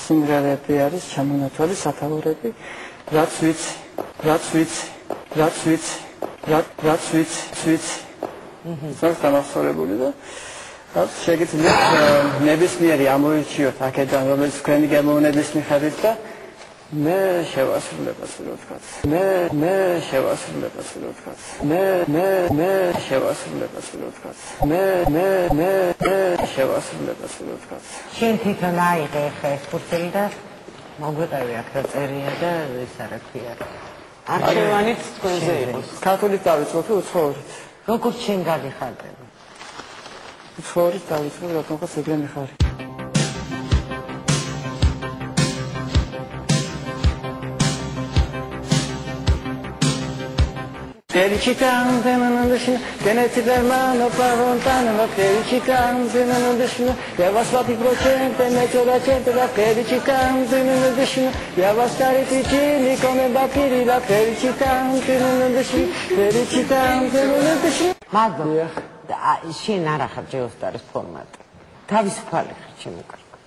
სიმღერები არის ჩამონათვალი სათაურები, რაც ვიცი. ეს დამახსოვრებული და რაც შეგიძლიათ ნებისმიერი ამოირჩიოთ აქედან, რომელიც თქვენი გემოვნების მიხედვით და მე შევასრულებ ასე რომ ვთქვათ. მე შევასრულებ ასე რომ ვთქვათ. მე შევასრულებ ასე რომ ვთქვათ. მე შევასრულებ ასე რომ ვთქვათ. შენ თვითონ აიღე ხა ეს კურსელი და მოგვიყევი აქ რა წერია და ეს არა ქვია. არჩევანიც თქვენზე იყოს. ქართულით დავიწყოთ უცხოურით. როგორც შენ გადიხარდე. უცხოურით დავიწყოთ, რატომ ხარ ეგრე მიხარი. Felicităm pe mânădășină, că ne ți dermană parontană, la felicităm pe mânădășină, ia va slati procente, mețola cente, la felicităm pe mânădășină, ia va stare ticini, come bapiri, la felicităm pe mânădășină, felicităm pe mânădășină. Magda, შენ არ ახარ ჯეოსტარის ფორმატი. თავისუფალი ხარ ჩემო კარგო.